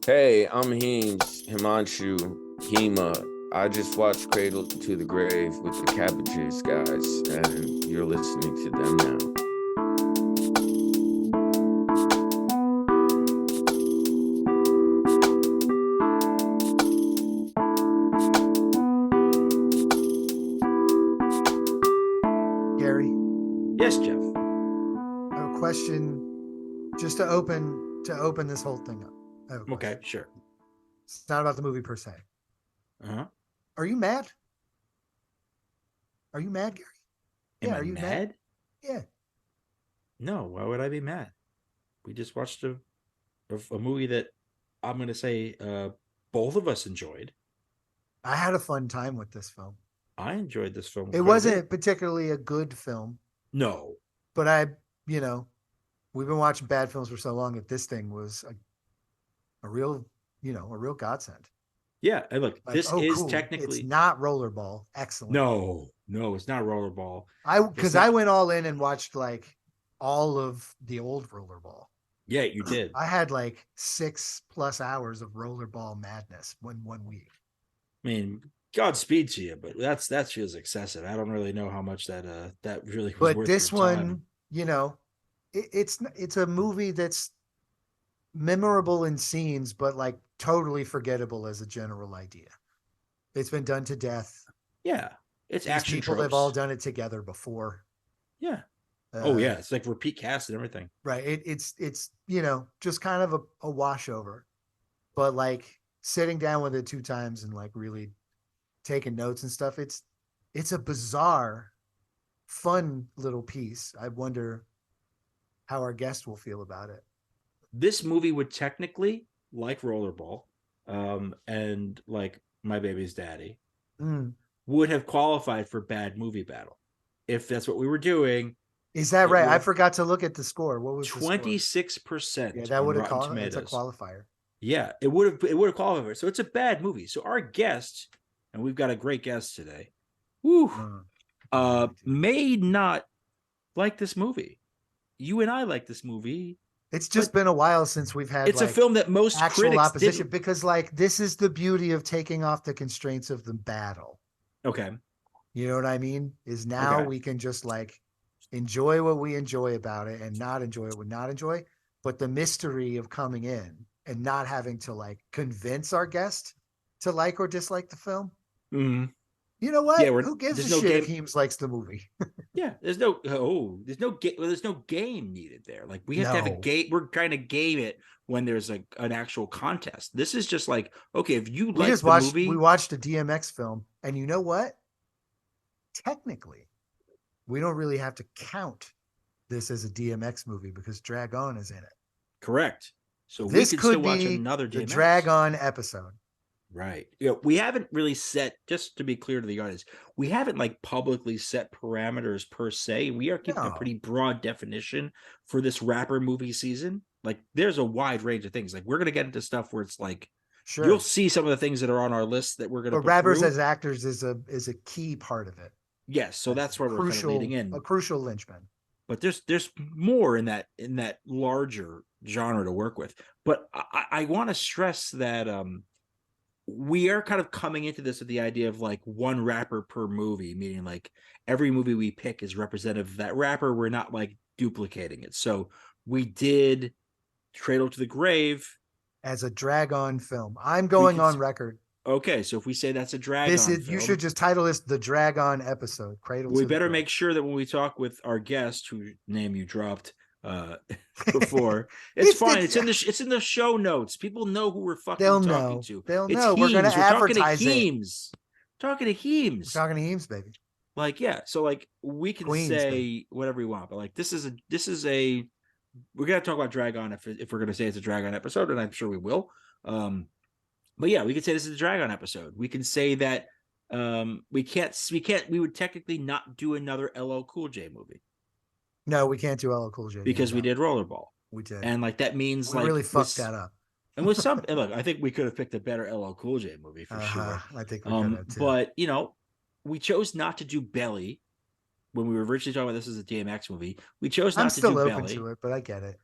Hey, I'm Heems, Himanshu, Hema. I just watched Cradle to the Grave with the Cabbages guys, and you're listening to them now. Gary, Yes, Jeff. I have a question just to open this whole thing up. I have a question. Okay, sure. It's not about the movie per se. Uh-huh. Are you mad? Are you mad, Gary? Am Yeah, I are you mad? Yeah. No, why would I be mad? We just watched a movie that I'm going to say both of us enjoyed. I had a fun time with this film. I enjoyed this film. It quite a wasn't bit. particularly a good film, No. but we've been watching bad films for so long that this thing was a real godsend. Yeah, and look, Like, this is cool. technically It's not Rollerball. Excellent. No, it's not Rollerball. I went all in and watched like all of the old Rollerball. Yeah, you did. I had like 6+ hours of Rollerball madness one week. I mean, Godspeed to you, but that feels excessive. I don't really know how much that really was But worth this your time. one, it's a movie that's memorable in scenes, but like totally forgettable as a general idea. It's been done to death. Yeah, it's These action people tropes. have all done it together before. Yeah. Oh yeah, it's like repeat cast and everything. Right. It's just kind of a washover, but like sitting down with it 2 times and like really taking notes and stuff. It's a bizarre, fun little piece. I wonder how our guest will feel about it. This movie would technically, like Rollerball, and like My Baby's Daddy, would have qualified for Bad Movie Battle if that's what we were doing. Is that right? I forgot to look at the score. What was 26%? Yeah, that would have qualified. That's a qualifier. Yeah, it would have qualified. So it's a bad movie. So our guest, and we've got a great guest today, may not like this movie. You and I like this movie. It's just been a while since we've had. It's a film that most actual critics opposition didn't. Because like this is the beauty of taking off the constraints of the battle. Okay. You know what I mean? Is now we can just like enjoy what we enjoy about it and not enjoy what we not enjoy. But the mystery of coming in and not having to like convince our guest to like or dislike the film. Mm-hmm. You know what? Yeah, who gives a shit if Heems likes the movie? Yeah, there's no game needed there. Like we have to have a game. We're trying to game it when there's an actual contest. This is just like, okay, if you like the movie, we watched a DMX film, and you know what? Technically, we don't really have to count this as a DMX movie because Drag On is in it. Correct. So this we could still watch be another DMX. The Drag On episode. Right. We haven't really set, just to be clear to the audience, we haven't like publicly set parameters per se. We are keeping a pretty broad definition for this rapper movie season. Like there's a wide range of things. Like we're going to get into stuff where it's like, you'll see some of the things that are on our list that we're going to put rappers through. As actors is a key part of it. Yes. So that's where we're kind of leading in. A crucial linchpin. But there's more in that larger genre to work with. But I want to stress that, we are kind of coming into this with the idea of like one rapper per movie, meaning like every movie we pick is representative of that rapper. We're not like duplicating it. So we did Cradle to the Grave as a Drag On film. I'm going on record. Okay, so if we say that's a Drag On film, you should just title this the Drag On episode. Cradle. We better make sure that when we talk with our guest, whose name you dropped before, it's fine. It's in the show notes. People know who we're fucking talking to. They'll know. We're going to advertise Heems. Talking to Heems. We're talking to Heems, baby. Like, yeah. So like we can say whatever we want, but like this is a we're gonna talk about Drag On if we're gonna say it's a Drag On episode, and I'm sure we will. But yeah, we could say this is a Drag On episode. We can say that we would technically not do another LL Cool J movie. No, we can't do LL Cool J because we did Rollerball. We did, and like that means we really fucked that up. And with some, look, I think we could have picked a better LL Cool J movie for sure. I think we could have too. But we chose not to do Belly when we were originally talking about this as a DMX movie. We chose not to do Belly. I'm still open to it, but I get it.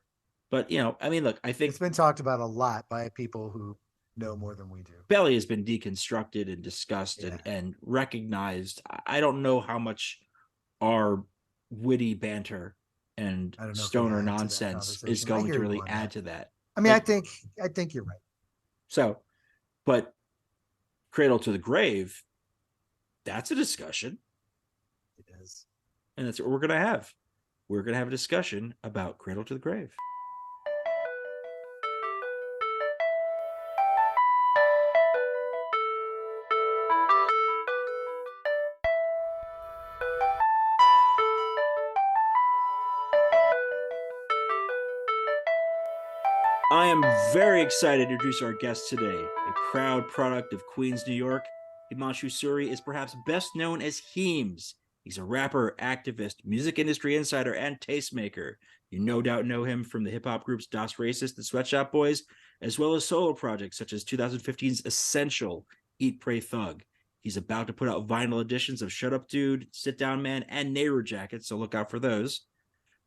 But I mean, look, I think it's been talked about a lot by people who know more than we do. Belly has been deconstructed and discussed and recognized. I don't know how much our witty banter and stoner nonsense is going to really add to that. I mean, I think you're right. So, but Cradle to the Grave, that's a discussion. It is. And that's what we're going to have. We're going to have a discussion about Cradle to the Grave. I am very excited to introduce our guest today, a proud product of Queens, New York. Himanshu Suri is perhaps best known as Heems. He's a rapper, activist, music industry insider, and tastemaker. You no doubt know him from the hip-hop groups Das Racist and Sweatshop Boys, as well as solo projects such as 2015's Essential, Eat, Pray, Thug. He's about to put out vinyl editions of Shut Up Dude, Sit Down Man, and Nehru Jacket, so look out for those.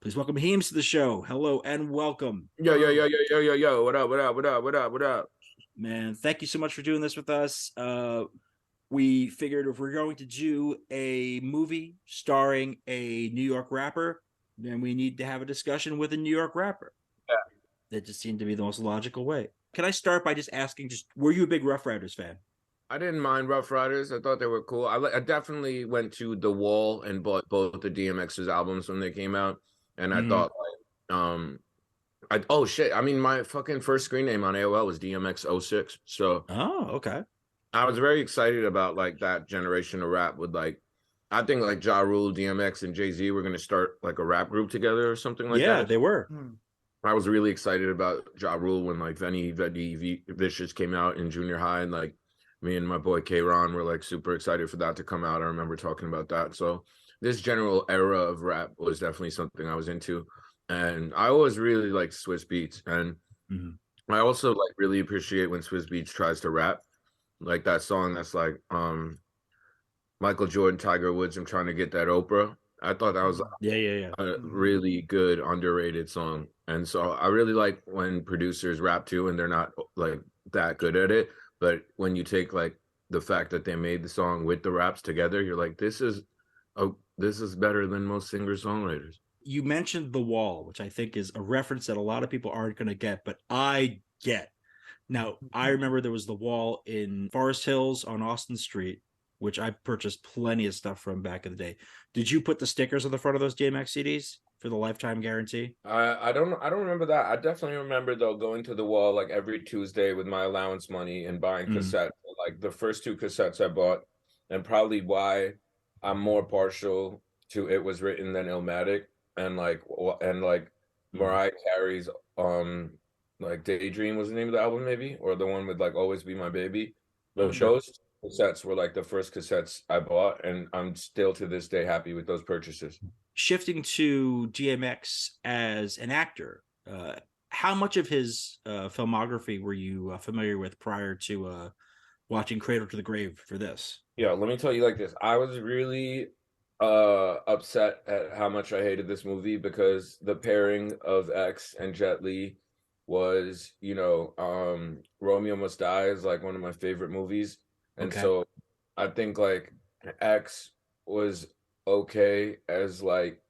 Please welcome Heems to the show. Hello and welcome. Yo. What up? Man, thank you so much for doing this with us. We figured if we're going to do a movie starring a New York rapper, then we need to have a discussion with a New York rapper. Yeah. That just seemed to be the most logical way. Can I start by just asking, were you a big Rough Riders fan? I didn't mind Rough Riders. I thought they were cool. I definitely went to The Wall and bought both the DMX's albums when they came out. And I thought, oh shit. I mean, my fucking first screen name on AOL was DMX06. So, okay. I was very excited about like that generation of rap with like, I think like Ja Rule, DMX, and Jay-Z were going to start like a rap group together or something like that. Yeah, they were. I was really excited about Ja Rule when like Venny Vicious came out in junior high, and like me and my boy K-Ron were like super excited for that to come out. I remember talking about that. So this general era of rap was definitely something I was into. And I always really liked Swizz Beatz. And I also like really appreciate when Swizz Beatz tries to rap. Like that song that's like Michael Jordan, Tiger Woods, I'm trying to get that Oprah. I thought that was a really good, underrated song. And so I really like when producers rap too, and they're not like that good at it. But when you take like the fact that they made the song with the raps together, you're like, this is better than most singer-songwriters. You mentioned The Wall, which I think is a reference that a lot of people aren't going to get, but I get. Now, I remember there was The Wall in Forest Hills on Austin Street, which I purchased plenty of stuff from back in the day. Did you put the stickers on the front of those DMX CDs for the lifetime guarantee? I don't remember that. I definitely remember though going to The Wall like every Tuesday with my allowance money and buying cassettes. Like the first two cassettes I bought, and probably why I'm more partial to It Was Written than Illmatic, and like Mariah Carey's like Daydream was the name of the album, maybe, or the one with like Always Be My Baby. Those cassettes were like the first cassettes I bought, and I'm still to this day happy with those purchases. Shifting to DMX as an actor, how much of his filmography were you familiar with prior to watching Cradle to the Grave for this? Yeah, let me tell you like this. I was really upset at how much I hated this movie because the pairing of X and Jet Li was, Romeo Must Die is like one of my favorite movies. And so I think like X was okay as like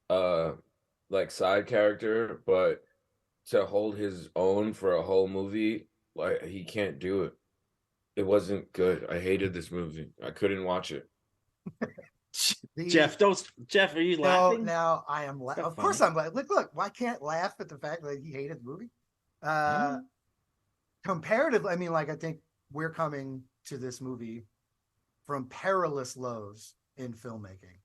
side character, but to hold his own for a whole movie, like he can't do it. It wasn't good. I hated this movie. I couldn't watch it. Jeff, are you laughing? Now I am laughing. Of course I'm laughing. Look, I can't laugh at the fact that he hated the movie. Comparatively, I mean, like I think we're coming to this movie from perilous lows in filmmaking.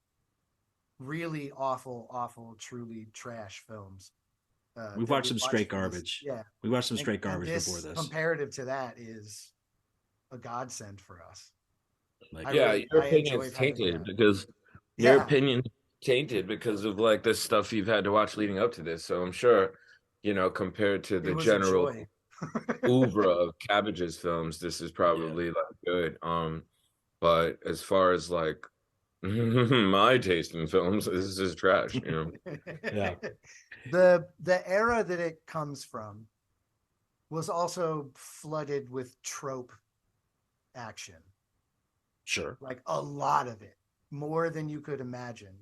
Really awful, truly trash films. We've watched some straight garbage. Yeah. We watched some straight garbage before this. Comparative to that is a godsend for us. Like, your opinion's tainted because your opinion tainted because of like the stuff you've had to watch leading up to this. So I'm sure, compared to the general oeuvre of Cabbage's films, this is probably like good. But as far as like My taste in films, this is trash, you know. Yeah. The era that it comes from was also flooded with trope action. Sure. Like a lot of it, more than you could imagine,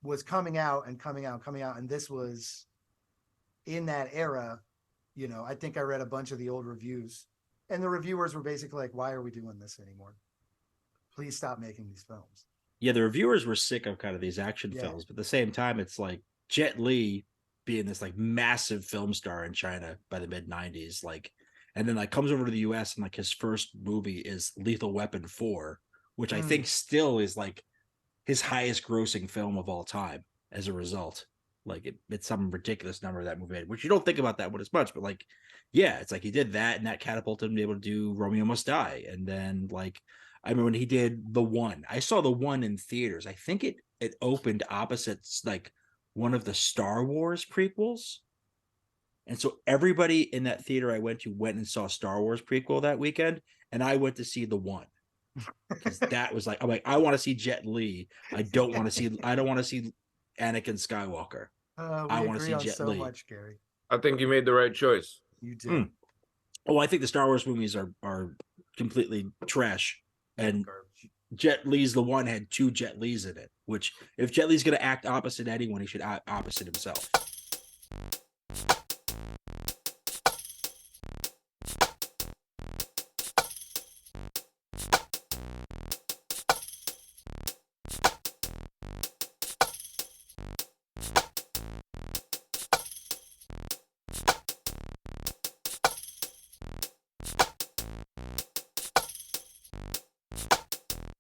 was coming out and coming out and coming out. And this was in that era. You know, I think I read a bunch of the old reviews, and the reviewers were basically like, why are we doing this anymore? Please stop making these films. Yeah, the reviewers were sick of kind of these action films, but at the same time, it's like Jet Li being this like massive film star in China by the mid 90s, like, and then like comes over to the US and like his first movie is Lethal Weapon 4, which I think still is like his highest grossing film of all time as a result. Like it's some ridiculous number that movie made, which you don't think about that one as much, but like, yeah, it's like he did that and that catapulted him to be able to do Romeo Must Die. And then like, I remember when he did The One, I saw The One in theaters. I think it opened opposite like one of the Star Wars prequels. And so everybody in that theater I went to went and saw Star Wars prequel that weekend. And I went to see The One. Because that was like, I'm like, I want to see Jet Li. I don't want to see Anakin Skywalker. I want to see Jet so Li. much, Gary. I think you made the right choice. You did. Oh, I think the Star Wars movies are completely trash. And Garbage. Jet Li's The One had 2 Jet Li's in it, which if Jet Li's going to act opposite anyone, he should act opposite himself.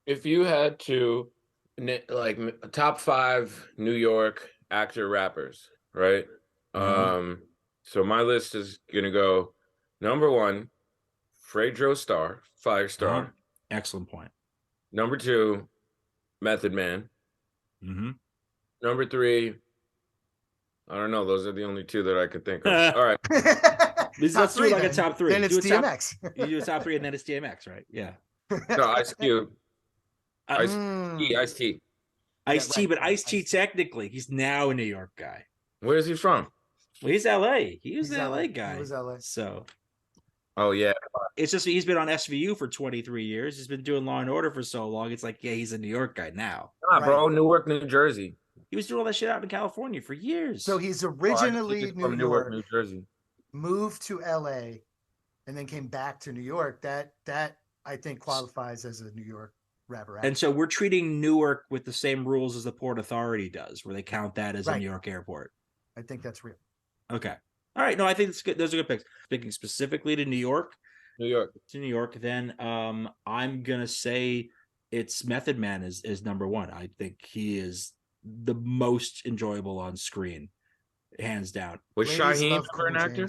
If you had to, like, top 5 New York actor rappers, right? So my list is gonna go number 1, Fredro Starr, Firestar. Excellent point. Number 2, Method Man. Number 3, I don't know. Those are the only 2 that I could think of. All right. Let's do it like a top 3. Then it's DMX. You do a top 3 and then it's DMX, right? Yeah. No, Ice Cube. Ice T. Ice-T, but Ice-T technically, he's now a New York guy. Where is he from? Well, he's LA. He's an LA guy. He was LA. So Oh yeah. it's just he's been on SVU for 23 years. He's been doing Law and Order for so long. It's like, yeah, he's a New York guy now. Nah, bro, Newark, New Jersey. He was doing all that shit out in California for years. So he's originally from Newark, New Jersey. Moved to LA, and then came back to New York. That I think qualifies as a New York rapper. And so we're treating Newark with the same rules as the Port Authority does, where they count that as a New York airport. I think that's real. Okay. All right. No, I think it's good. Those are good picks. Speaking specifically to New York, then I'm gonna say it's Method Man is number 1. I think he is the most enjoyable on screen, hands down. Was Shaheem ever an actor?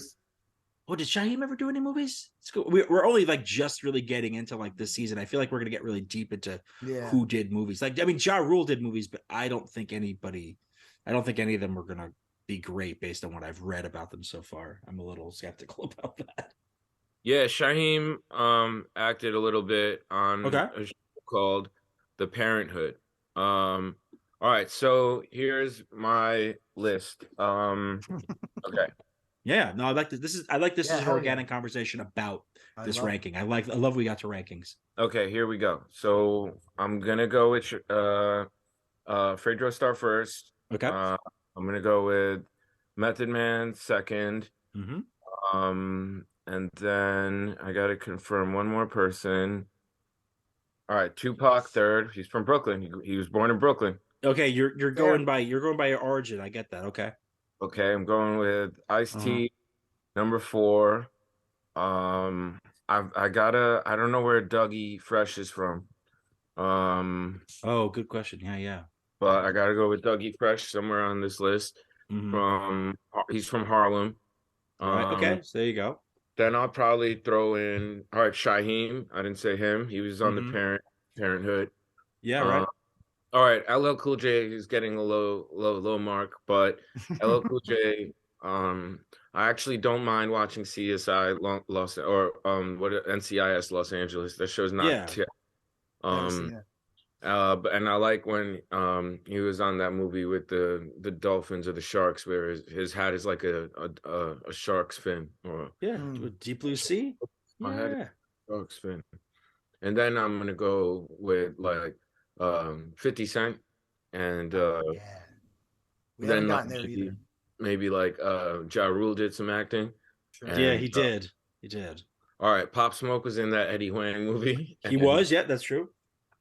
Oh, did Shaheem ever do any movies? It's cool. We're only like just really getting into like this season. I feel like we're gonna get really deep into who did movies. Like, I mean, Ja Rule did movies, but I don't think any of them are gonna be great based on what I've read about them so far. I'm a little skeptical about that. Yeah, Shaheem acted a little bit on a show called The Parenthood. All right, so here's my list. Okay. Yeah, no, I like this. I like this as an organic conversation about this ranking. I love we got to rankings. Okay, here we go. So I'm gonna go with Fredro Starr first. Okay. I'm gonna go with Method Man second. And then I gotta confirm one more person. All right, Tupac third. He's from Brooklyn. He was born in Brooklyn. Okay, you're going by your origin. I get that. Okay. Okay, I'm going with Ice-T, number 4. I don't know where Dougie Fresh is from. Oh, good question. Yeah. But I gotta go with Dougie Fresh somewhere on this list. He's from Harlem. All right, okay, so there you go. Then I'll probably throw in Shaheem. I didn't say him. He was on the Parenthood. Yeah, right. All right, LL Cool J is getting a low mark, but LL Cool J, I actually don't mind watching CSI NCIS Los Angeles. That show's not And I like when he was on that movie with the dolphins or the sharks, where his hat is like a shark's fin, or Yeah, Mm. Deep Blue Sea. I had Yeah, a shark's fin. And then I'm gonna go with like 50 Cent, and Yeah. We haven't then like gotten there either. maybe like Ja Rule did some acting, Sure. yeah, and he did. He did. all right, Pop Smoke was in that Eddie Huang movie, He and was. Yeah, that's true.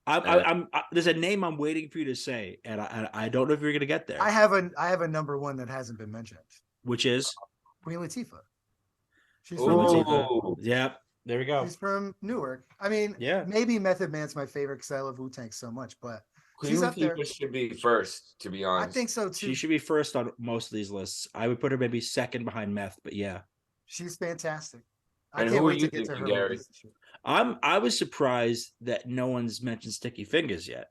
uh, There's a name I'm waiting for you to say, and I don't know if you're gonna get there. I have a number one that hasn't been mentioned. Which is Queen Latifah. She's Queen from Newark. Latifah. Ooh. Yeah, there we go. She's from Newark. I mean, Yeah. maybe Method Man's my favorite because I love Wu-Tang so much, but Queen she's up there. Latifah should be first, to be I honest. think so too. She should be first on most of these lists. I would put her maybe second behind Meth, but yeah. She's fantastic. I And can't who are wait to you get to thinking, her Gary? movies this year. I was surprised that no one's mentioned Sticky Fingers yet.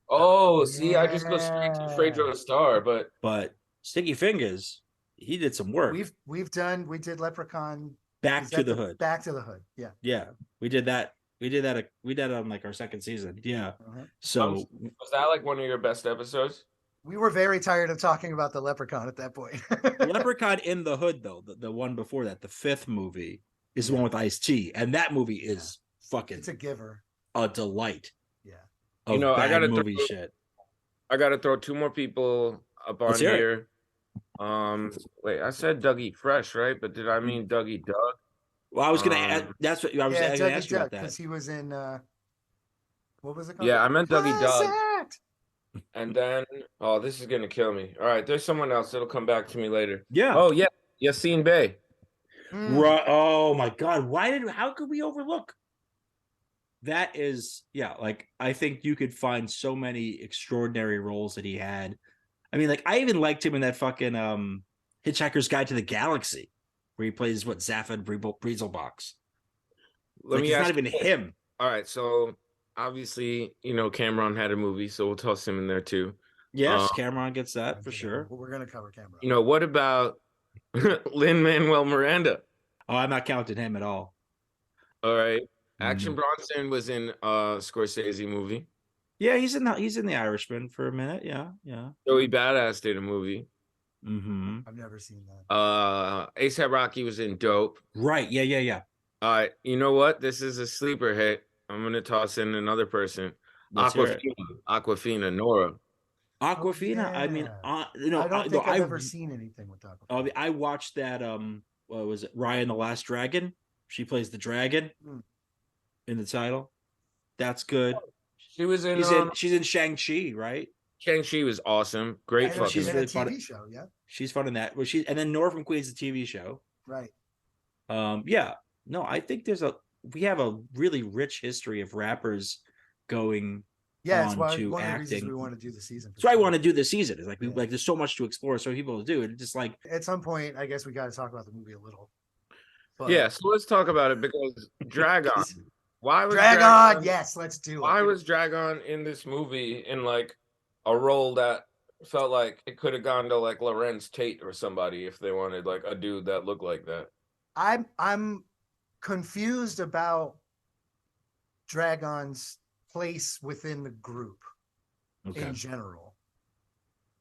Oh, see, I just go straight to Yeah. Fredo Star, but But Sticky Fingers, he did some work. We did Leprechaun. Back Is to that the Hood. Back to the Hood. Yeah. Yeah, we did that. We did that on like our second season. Yeah. Uh-huh. So was that like one of your best episodes? We were very tired of talking about the Leprechaun at that point. Leprechaun in the Hood, though, the one before that, the fifth movie, is the one with Ice-T, and that movie is fucking It's a giver. a delight. Yeah. Of I bad gotta movie shit. I gotta throw two more people up on Let's hear it. here. Wait, I said Dougie Fresh, right? But did I mean Dougie Doug? Well, I was gonna add, that's what I was Yeah, gonna ask you about that. because he was in what was it called? Yeah, I meant Dougie Doug. Class Act! And then, oh, this is gonna kill me. All right, there's someone else. It'll come back to me later. Yeah. Oh yeah, Yassine Bey. Right. Oh my God. How could we overlook? That is, yeah, like I think you could find so many extraordinary roles that he had. I mean, like I even liked him in that fucking Hitchhiker's Guide to the Galaxy, where he plays what Zaphod Breezelbox. Let me it's ask not even him. All right, so obviously, Cameron had a movie, so we'll toss him in there too. Yes, Cameron gets that for sure. We're gonna cover Cameron. What about Lin-Manuel Miranda? Oh, I'm not counting him at all. All right. Action Bronson was in Scorsese movie. Yeah, he's in the Irishman for a minute. Yeah. Joey Badass did a movie. Mm-hmm. I've never seen that. ASAP Rocky was in Dope. Right. Yeah. All right. You know what? This is a sleeper hit. I'm gonna toss in another person. Aquafina, Nora. Aquafina. Yeah. I mean, I don't think I've ever seen anything with Aquafina. I watched that. What was it? Raya the Last Dragon. She plays the dragon in the title. That's good. She was in. She's in Shang-Chi, right? Shang-Chi was awesome. Great fucking. She's in really a fun. TV show. Yeah. She's fun in that. Well, and then Nora from Queens, the TV show. Right. Yeah. No, I think we have a really rich history of rappers going. Yeah, it's on one to of the acting. reasons we want to do the season. That's why I want to do the season. It's like there's so much to explore, so people to do it. It's just like at some point, I guess we got to talk about the movie a little. But... Yeah, so let's talk about it because Dragon. Why was Dragon? Yes, let's do it. Why was Dragon in this movie in like a role that felt like it could have gone to like Lorenz Tate or somebody if they wanted like a dude that looked like that? I'm confused about Dragon's place within the group in general.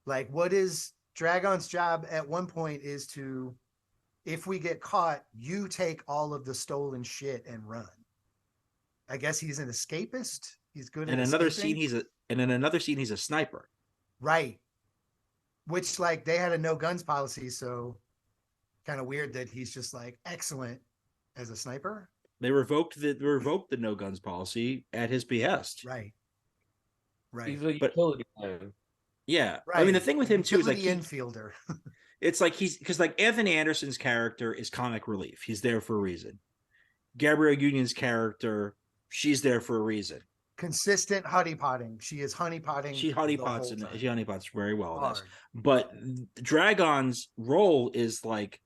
Like, what is Dragon's job at one point is to, if we get caught, you take all of the stolen shit and run. I guess he's an escapist. He's good at another escaping. scene in another scene he's a sniper. Right. Which, like, they had a no guns policy, so kind of weird that he's just like excellent as a sniper. They revoked the no guns policy at his behest. Right. He's a utility man. Yeah. Right. I mean, the thing with him too is like infielder. It's like because like Anthony Anderson's character is comic relief. He's there for a reason. Gabrielle Union's character, she's there for a reason. Consistent honeypotting. She is honeypotting. She honeypots very well in this. But Dragon's role is like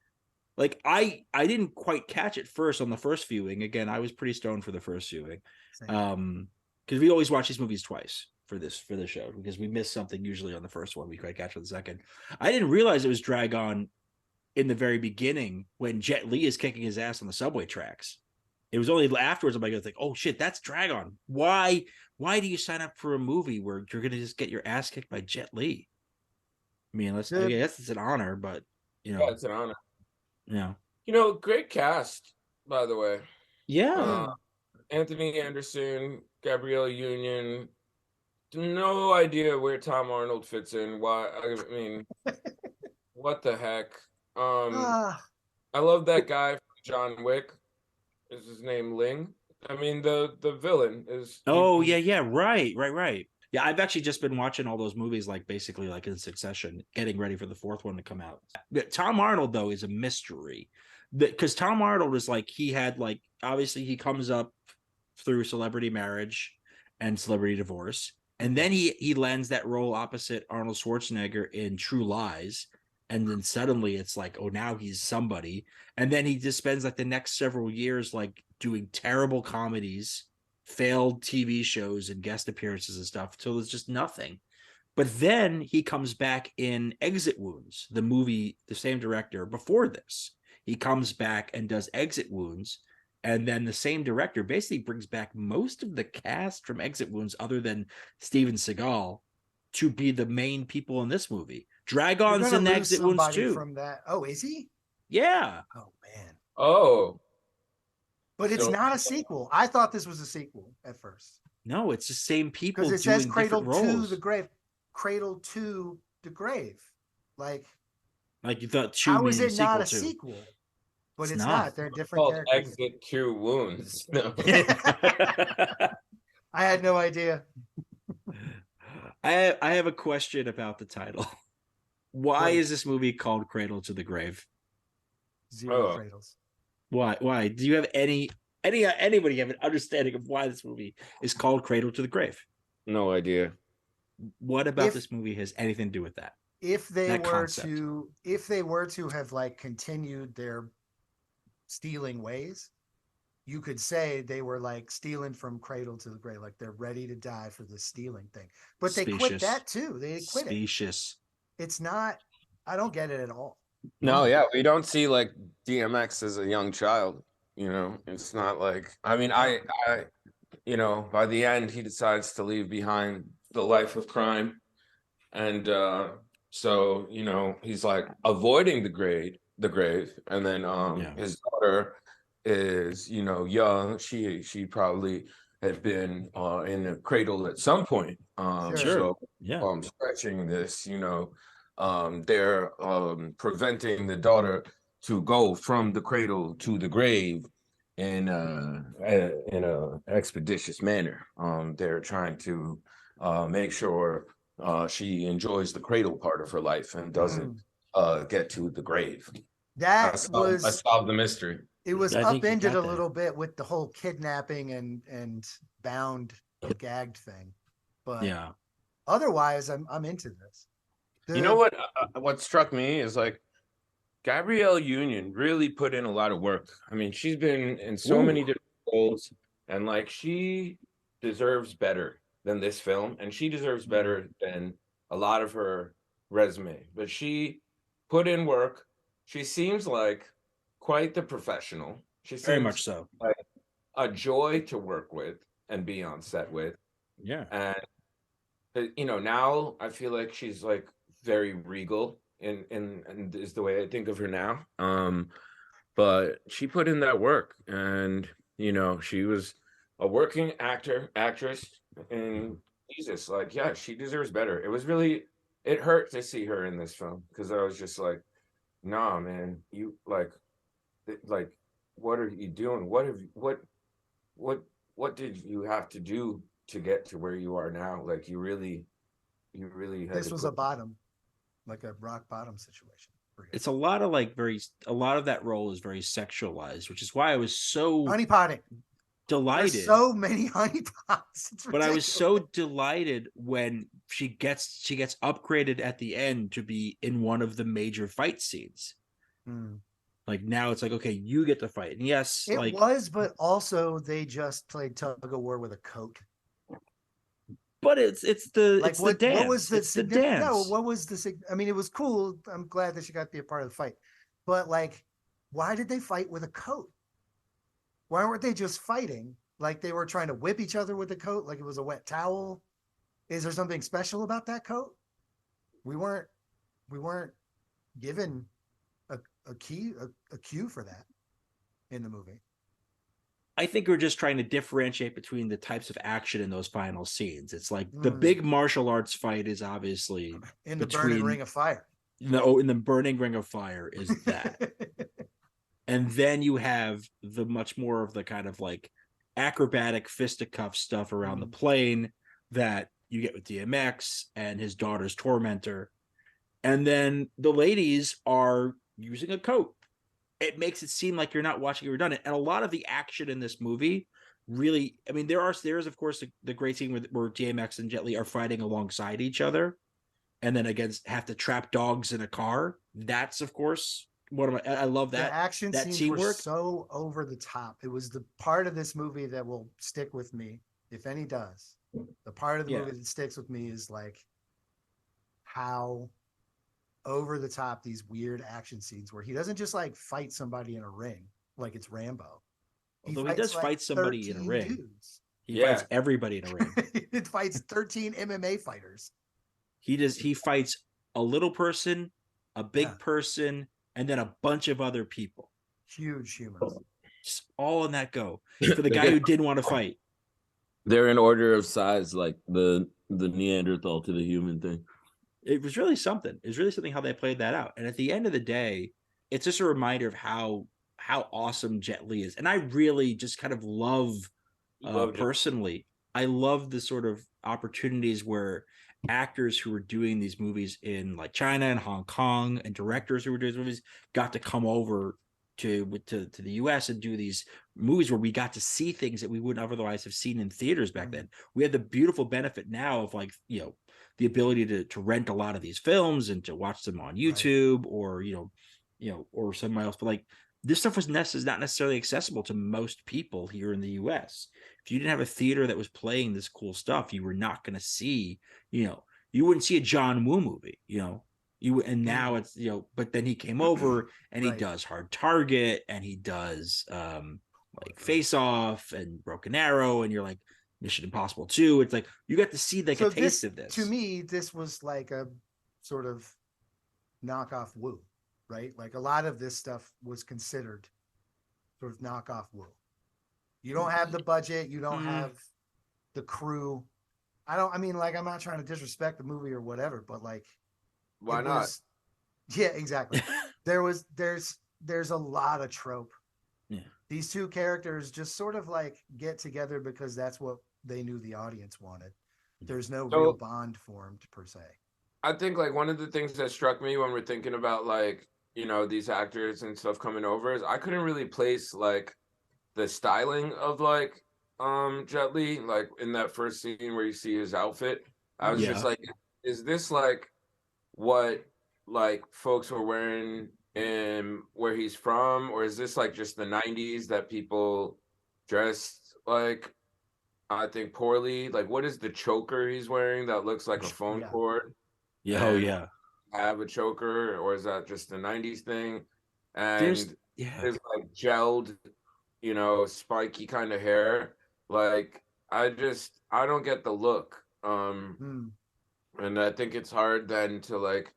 I didn't quite catch it first on the first viewing. Again, I was pretty stoned for the first viewing. Because we always watch these movies twice for the show because we miss something usually on the first one. We quite catch on the second. I didn't realize it was Dragon in the very beginning when Jet Li is kicking his ass on the subway tracks. It was only afterwards I'm like, oh shit, that's Dragon. Why do you sign up for a movie where you're gonna just get your ass kicked by Jet Li? I mean, I guess it's an honor, but Yeah, it's an honor. Yeah. Great cast, by the way. Yeah. Anthony Anderson, Gabrielle Union. No idea where Tom Arnold fits in. Why? I mean, what the heck? I love that guy from John Wick. Is his name Ling? I mean, the villain is. Yeah, right. Yeah, I've actually just been watching all those movies, like basically like in succession, getting ready for the fourth one to come out. Tom Arnold though is a mystery, because Tom Arnold is like, he had like, obviously he comes up through Celebrity Marriage and Celebrity Divorce, and then he lands that role opposite Arnold Schwarzenegger in True Lies, and then suddenly it's like, oh, now he's somebody, and then he just spends like the next several years like doing terrible comedies, failed TV shows and guest appearances and stuff until there's just nothing. But then he comes back in Exit Wounds, the movie, the same director before this. He comes back and does Exit Wounds, and then the same director basically brings back most of the cast from Exit Wounds other than Steven Seagal to be the main people in this movie. Dragon's in Exit Wounds too. From that. Oh, is he? Yeah. Oh man. Oh. But it's not a sequel. I thought this was a sequel at first. No, it's the same people. Because it says Cradle to the Grave. Cradle to the Grave. Like you thought how is it not a sequel? But it's not. They're different characters. Exit to Wounds. No. I had no idea. I have a question about the title. Why is this movie called Cradle to the Grave? Zero cradles. Why? Do you have anybody have an understanding of why this movie is called Cradle to the Grave? No idea. What about this movie has anything to do with that? If they were to have like continued their stealing ways, you could say they were like stealing from Cradle to the Grave, like they're ready to die for the stealing thing. But they quit that too. They quit it. It's not. I don't get it at all. No, yeah, we don't see like DMX as a young child. It's not like. I mean, I by the end he decides to leave behind the life of crime, and so he's like avoiding the grave, and then his daughter is young. She probably had been in a cradle at some point. So stretching this, they're preventing the daughter to go from the cradle to the grave in a expeditious manner. They're trying to make sure she enjoys the cradle part of her life and doesn't get to the grave. I solved the mystery. It was upended a little bit with the whole kidnapping and bound gagged thing, but otherwise I'm into this. You know what struck me is like Gabrielle Union really put in a lot of work. I mean, she's been in so many different roles, and like she deserves better than this film, and she deserves better than a lot of her resume. But she put in work. She seems like quite the professional. She seems very much so. Like a joy to work with and be on set with. Yeah. And now I feel like she's like very regal and is the way I think of her now. But she put in that work, and she was a working actress, and Jesus, like, yeah, she deserves better. It hurt to see her in this film, because I was just like, nah, man, you like what are you doing? What did you have to do to get to where you are now? Like you really had this was a bottom, like a rock bottom situation. It's a lot of that role is very sexualized, which is why I was so honeypotting delighted. There's so many honeypots. But I was so delighted when she gets upgraded at the end to be in one of the major fight scenes. Like now it's like, okay, you get to fight. And yes, it was, but also they just played tug of war with a coat. But it's the dance. What was the dance? No, what was the? I mean, it was cool. I'm glad that she got to be a part of the fight. But like, why did they fight with a coat? Why weren't they just fighting? Like they were trying to whip each other with the coat, like it was a wet towel. Is there something special about that coat? We weren't given a cue for that in the movie. I think we're just trying to differentiate between the types of action in those final scenes. It's like the big martial arts fight is obviously in the burning ring of fire. No, in the burning ring of fire is that. And then you have the much more of the kind of like acrobatic fisticuff stuff around the plane that you get with DMX and his daughter's tormentor. And then the ladies are using a coat. It makes it seem like you're not watching a redundant. And a lot of the action in this movie really, I mean, there's of course the great scene where DMX and Jet Li are fighting alongside each other and then against have to trap dogs in a car. That's of course I love that. The action that scenes teamwork. were so over the top. It was the part of this movie that will stick with me, if any does. The part of the movie that sticks with me is like how over the top these weird action scenes where he doesn't just like fight somebody in a ring like it's Rambo. Although he does fight somebody in a ring. Dudes. He fights everybody in a ring. It fights 13 MMA fighters. He fights a little person, a big person, and then a bunch of other people. Huge humans. Just all in that go. For the guy who didn't want to fight. They're in order of size, like the Neanderthal to the human thing. It was really something. It was really something how they played that out. And at the end of the day, it's just a reminder of how awesome Jet Li is. And I really just kind of love personally, I love the sort of opportunities where actors who were doing these movies in like China and Hong Kong and directors who were doing these movies got to come over to the US and do these movies where we got to see things that we wouldn't otherwise have seen in theaters back then. We had the beautiful benefit now of like, you know, the ability to rent a lot of these films and to watch them on YouTube or, you know, or somewhere else. But like this stuff was not necessarily accessible to most people here in the US. If you didn't have a theater that was playing this cool stuff, you were not going to see, you know, you wouldn't see a John Woo movie, you know, and now it's, you know, but then he came over and he does Hard Target and he does like Face Off and Broken Arrow. And you're like, Mission Impossible 2. It's like you got to see like a taste of this. To me, this was like a sort of knockoff Woo, right? Like a lot of this stuff was considered sort of knockoff Woo. You don't have the budget, you don't have the crew. I mean, like I'm not trying to disrespect the movie or whatever, but like why not? Yeah, exactly. there's a lot of trope. Yeah. These two characters just sort of like get together because that's what they knew the audience wanted. There's no real bond formed per se. I think like one of the things that struck me when we're thinking about like, you know, these actors and stuff coming over is I couldn't really place like the styling of like Jet Li, like in that first scene where you see his outfit. I was just like, is this like what like folks were wearing in where he's from, or is this like just the 90s that people dressed like I think poorly? Like what is the choker he's wearing that looks like a phone cord? Have a choker, or is that just a 90s thing? And there's like gelled, you know, spiky kind of hair. Like I don't get the look. And I think it's hard then to like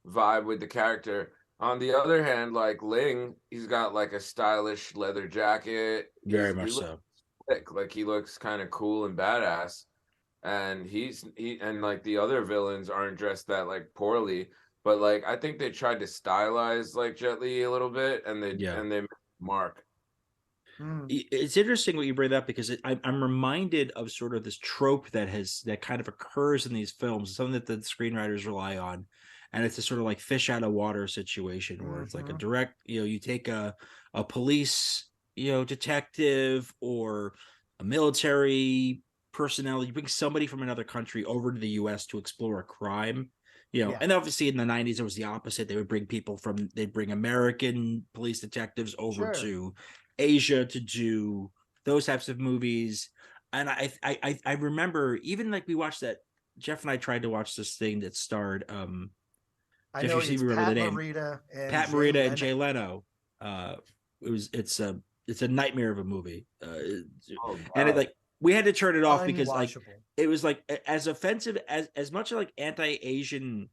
vibe with the character. On the other hand, like Ling, he's got like a stylish leather jacket. Very much so. Slick. Like he looks kind of cool and badass. And he and like the other villains aren't dressed that like poorly, but like I think they tried to stylize like Jet Li a little bit, and they made Mark. It's interesting what you bring up because I'm reminded of sort of this trope that kind of occurs in these films, something that the screenwriters rely on, and it's a sort of like fish out of water situation where it's like a direct, you know, you take a police, you know, detective or a military personnel, you bring somebody from another country over to the US to explore a crime, you know, and obviously in the 90s it was the opposite. They'd bring American police detectives over to Asia to do those types of movies. And I remember even like we watched that, Jeff and I tried to watch this thing that starred I know it's Pat Morita and Jay Leno. it's a nightmare of a movie. Oh, And it God. like we had to turn it off because like Unwatchable. it was like as offensive as much like anti-Asian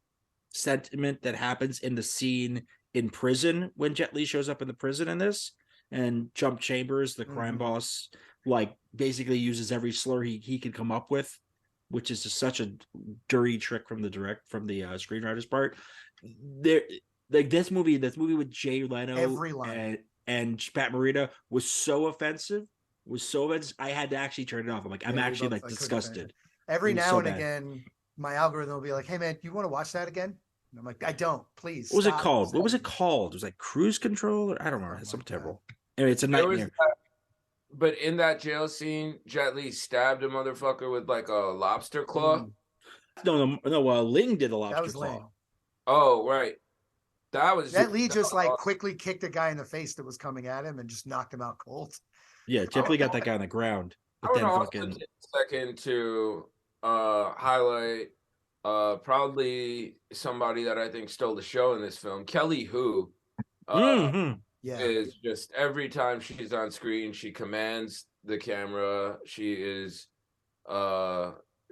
sentiment that happens in the scene in prison when Jet Li shows up in the prison in this, and Jump Chambers, the crime boss, like basically uses every slur he can come up with, which is just such a dirty trick from the screenwriter's part. There, like this movie with Jay Leno Every line. and Pat Morita was so offensive. I had to actually turn it off. I'm like, I'm Yeah, we actually both, like I couldn't finish disgusted. it. Every It was now so and bad. again, my algorithm will be like, "Hey man, you want to watch that again?" And I'm like, "I don't. Please." What was it stop, called? stop What was it doing called? It was like Cruise Control, or I don't know. Oh It's my something God. terrible. Anyway, it's a There was nightmare. but in that jail scene, Jet Li stabbed a motherfucker with like a lobster claw. Mm, No. Ling did the that lobster was claw. lame. Oh, right. That was Jet Li that just was like awesome. quickly kicked a guy in the face that was coming at him and just knocked him out cold. Yeah, Jet Li got that guy on the ground, I but would then also fucking take a second to highlight probably somebody that I think stole the show in this film, Kelly Hu. Mhm. Yeah. Is just every time she's on screen, she commands the camera. She is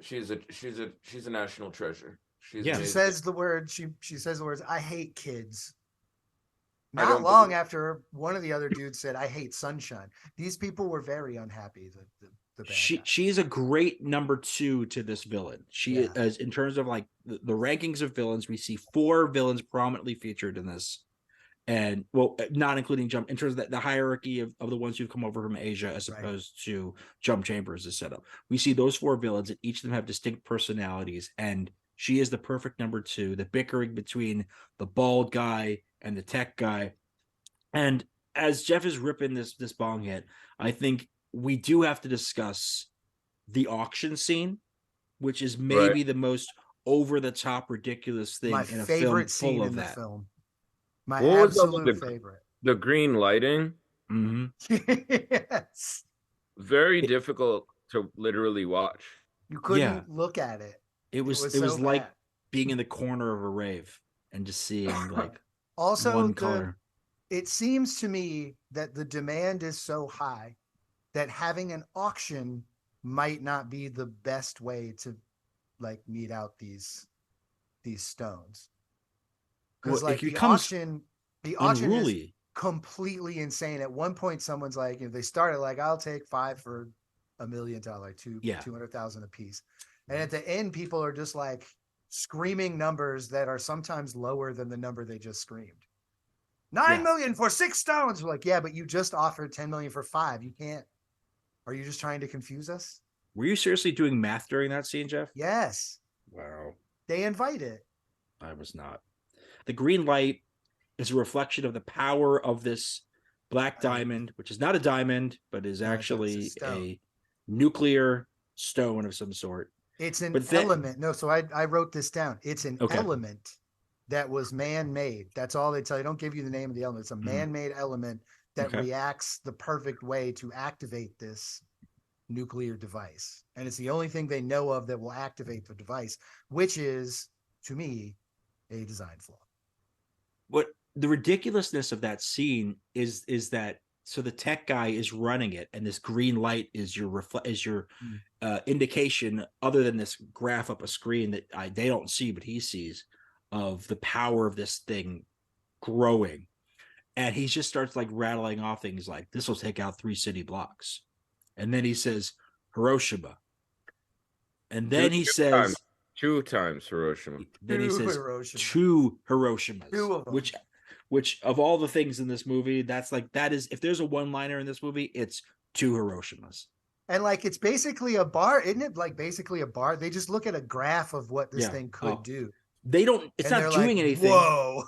she's a national treasure. She's Yeah. She amazing. says the word, she says the words, "I hate kids." I Not don't long believe- after one of the other dudes said, "I hate sunshine." These people were very unhappy. The bad guys. She's a great number 2 to this villain. She Yeah. is in terms of like the rankings of villains. We see 4 villains prominently featured in this, and well, not including Jump in terms of the hierarchy of the ones who've come over from Asia as Right. opposed to Jump Chambers is set up. We see those 4 villains, and each of them have distinct personalities, and she is the perfect number 2. The bickering between the bald guy and the tech guy, and as Jeff is ripping this bong hit, I think we do have to discuss the auction scene, which is maybe the most over the top ridiculous thing My in a film favorite full scene of in the that. film. My What was up absolute with favorite. the green lighting? Mhm. Yes. Very difficult to literally watch. You couldn't Yeah. look at it. It was so like bad. being in the corner of a rave and just seeing like Also, one color. it seems to me that the demand is so high that having an auction might not be the best way to like mete out these stones. Because Well, like it becomes the auction is unruly. completely insane. At one point, someone's like, they started like, "I'll take 5 for $1 million, like Yeah. 200,000 a piece," and at the end, people are just like screaming numbers that are sometimes lower than the number they just screamed. 9 million for 6 stones. We're like, yeah, but you just offered 10 million for 5. You can't. Are you just trying to confuse us? Were you seriously doing math during that scene, Jeff? Yes, Wow. they invite it. I was not. The green light is a reflection of the power of this black diamond, which is not a diamond, but is No, it's a actually stone. a nuclear stone of some sort. It's an But then- element. No, so I wrote this down. It's an Okay. element that was man-made. That's all they tell you. They don't give you the name of the element. It's a man-made element that Okay. reacts the perfect way to activate this nuclear device. And it's the only thing they know of that will activate the device, which is, to me, a design flaw. What the ridiculousness of that scene is that so the tech guy is running it, and this green light is your indication, other than this graph up a screen that they don't see, but he sees, of the power of this thing growing. And he just starts like rattling off things like, "This will take out 3 city blocks," and then he says Hiroshima, and then he says 2 times Hiroshima. then he says Hiroshima. 2 Hiroshimas, 2 of them. which of all the things in this movie, that is, if there's a one-liner in this movie, it's 2 Hiroshimas. And like, it's basically a bar, isn't it? Like basically a bar. They just look at a graph of what this thing could do. They don't. It's And not they're doing like, anything. Whoa!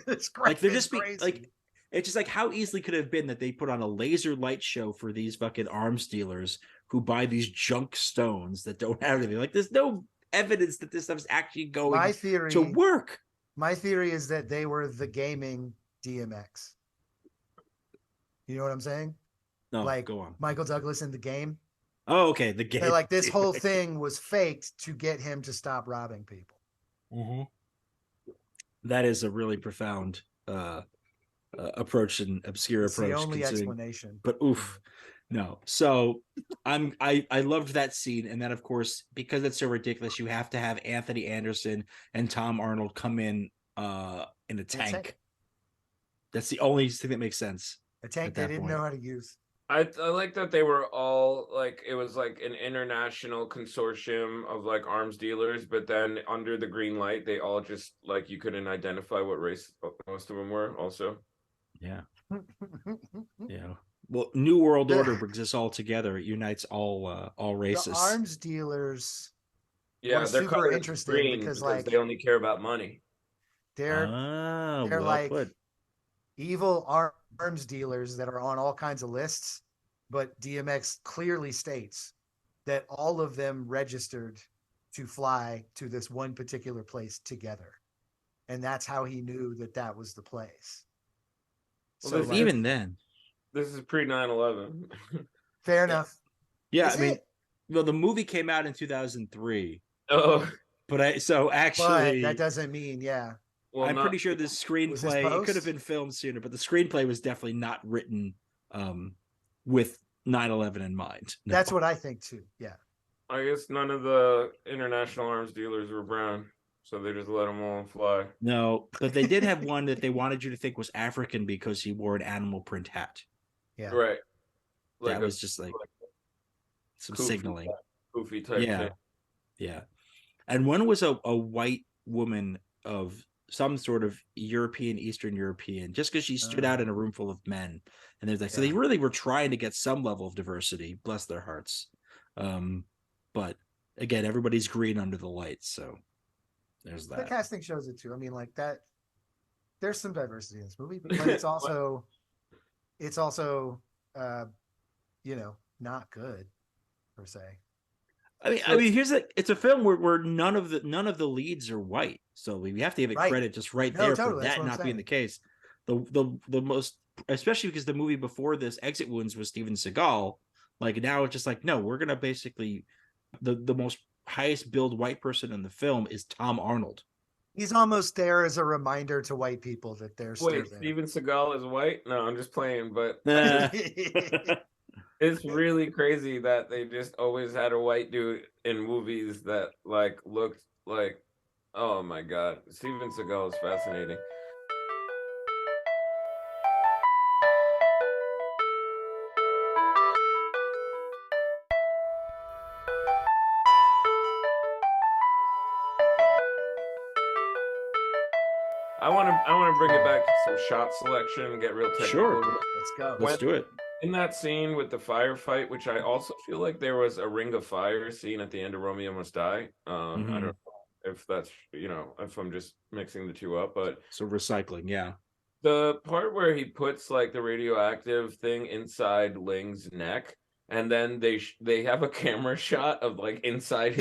It's crazy. Like they're just crazy. like, it's just like, how easily could it have been that they put on a laser light show for these fucking arms dealers who buy these junk stones that don't have anything. Like, there's no evidence that this stuff is actually going to work. My theory is that they were the gaming DMX. You know what I'm saying? No, Like, go on. Michael Douglas in the game. Oh, okay. The game. They're like, this whole thing was faked to get him to stop robbing people. That is a really profound approach, an obscure It's the approach. only considering, explanation. but oof, no. So I loved that scene, and then of course because it's so ridiculous, you have to have Anthony Anderson and Tom Arnold come in a tank. That's the only thing that makes sense. A tank they didn't know how to use. I like that they were all like, it was like an international consortium of like arms dealers, but then under the green light, they all just like, you couldn't identify what race most of them were also. Yeah. Yeah. Well, New World Order brings us all together. It unites all races. The arms dealers Yeah, were they're super interesting because like they only care about money. They're well like put. evil arms dealers that are on all kinds of lists, but DMX clearly states that all of them registered to fly to this one particular place together. And that's how he knew that that was the place. Well, so like, even then, this is pre 9/11. Fair enough. Yeah, I mean, well, the movie came out in 2003. Oh, but actually, that doesn't mean, yeah. Well, I'm pretty sure the screenplay, it could have been filmed sooner, but the screenplay was definitely not written with 9/11 in mind. No. That's what I think too. Yeah. I guess none of the international arms dealers were brown, so they just let them all fly. No, but they did have one that they wanted you to think was African because he wore an animal print hat. Yeah. Right. Like that was just like some signaling. Goofy type thing. Yeah. And one was a white woman of some sort of European, Eastern European, just because she stood out in a room full of men. And there's like, so they really were trying to get some level of diversity, bless their hearts. But again, everybody's green under the lights. So there's that. The casting shows it too. I mean, like that, there's some diversity in this movie, but it's also, not good per se. I mean, it's a film where none of the leads are white, so we have to give it credit just there for that not being the case. The most, especially because the movie before this, Exit Wounds, was Steven Seagal. Like now it's just like, no, we're gonna basically the most highest billed white person in the film is Tom Arnold. He's almost there as a reminder to white people that they're still there. Steven Seagal is white? No, I'm just playing, but it's really crazy that they just always had a white dude in movies that like looked like, oh my god, Steven Seagal is fascinating. I want to bring it back to some shot selection and get real technical. Sure, let's go. Let's do it. In that scene with the firefight, which I also feel like there was a Ring of Fire scene at the end of Romeo Must Die. I don't know if that's, if I'm just mixing the two up, but so recycling, yeah. The part where he puts like the radioactive thing inside Ling's neck, and then they have a camera shot of like inside his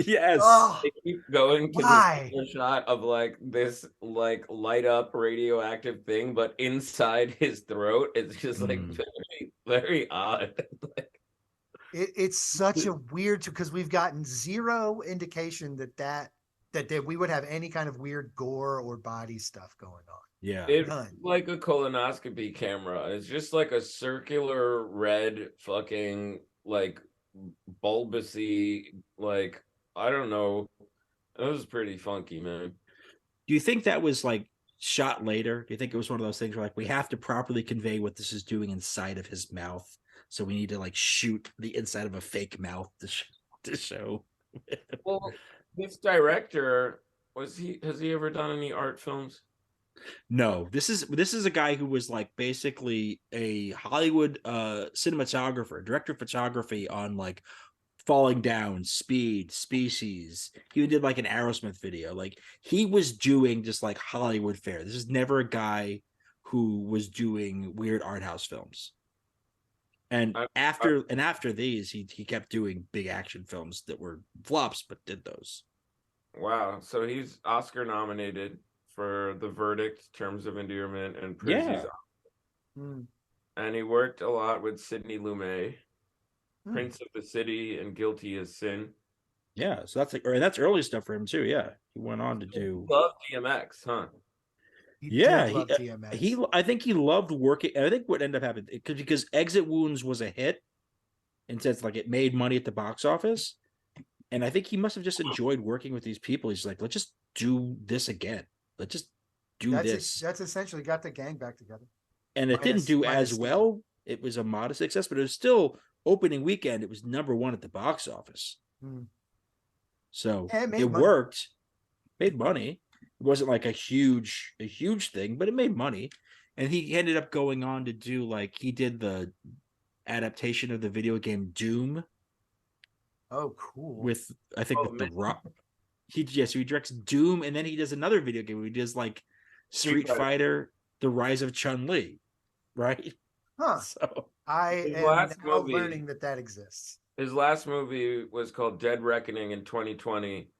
yes. Oh, they keep going to why? this shot of like this like light up radioactive thing, but inside his throat. It's just like very, very odd. It's such a weird, because we've gotten zero indication that we would have any kind of weird gore or body stuff going on. Yeah, it's like a colonoscopy camera. It's just like a circular red fucking like bulbousy, like, I don't know. It was pretty funky, man. Do you think that was like shot later? Do you think it was one of those things where like we have to properly convey what this is doing inside of his mouth, so we need to like shoot the inside of a fake mouth to show? Well, this director, has he ever done any art films? No, this is a guy who was like basically a Hollywood cinematographer, director of photography on like Falling Down, Speed, Species. He did like an Aerosmith video. Like he was doing just like Hollywood fare. This is never a guy who was doing weird art house films. And after these, he kept doing big action films that were flops, but did those. Wow. So he's Oscar nominated for The Verdict, Terms of Endearment, and Prizzi's. And he worked a lot with Sidney Lumet, Prince of the City, and Guilty as Sin. Yeah, so that's early stuff for him too. Yeah, he went on to do. Love DMX, huh? He Yeah, did love DMX. I think he loved working. I think what ended up happening because Exit Wounds was a hit, and since like it made money at the box office, and I think he must have just enjoyed working with these people. He's like, let's just do this again. Let's just do this. That's essentially got the gang back together. And it didn't do as Steve. well. It was a modest success, but it was still opening weekend. It was #1 at the box office. So it worked, made money. It wasn't like a huge thing, but it made money. And he ended up going on to do he did the adaptation of the video game Doom. Oh, cool. With I think with the Rock. He directs Doom, and then he does another video game where he does Street Fighter, The Rise of Chun-Li, right? Huh. So I am now learning that exists. His last movie was called Dead Reckoning in 2020,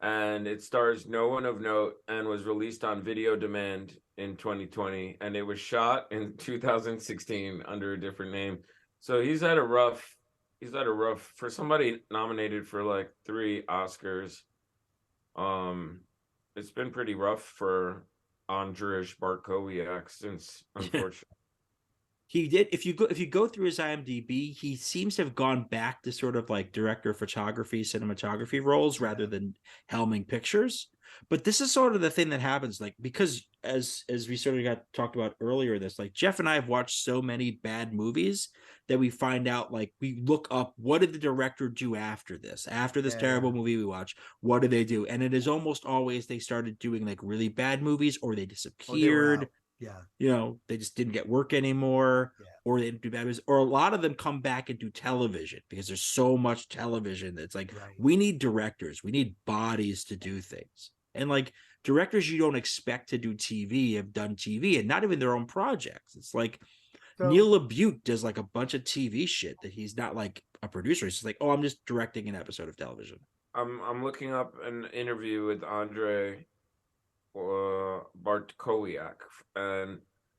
and it stars no one of note and was released on video demand in 2020, and it was shot in 2016 under a different name. So he's had a rough for somebody nominated for 3 Oscars. It's been pretty rough for Andrzej Bartkowiak since, unfortunately. He did. If you go through his IMDb, he seems to have gone back to sort of director of photography, cinematography roles rather than helming pictures. But this is sort of the thing that happens, because as we sort of got talked about earlier, this Jeff and I have watched so many bad movies that we find out we look up what did the director do after this terrible movie we watch, what did they do, and it is almost always they started doing really bad movies or they disappeared. They just didn't get work anymore, or they didn't do bad movies, or a lot of them come back and do television because there's so much television that's we need directors, we need bodies to do things. And directors you don't expect to do TV have done TV, and not even their own projects. It's Neil LaBute does a bunch of TV shit that he's not a producer. He's just I'm just directing an episode of television. I'm looking up an interview with Andrzej Bartkowiak, and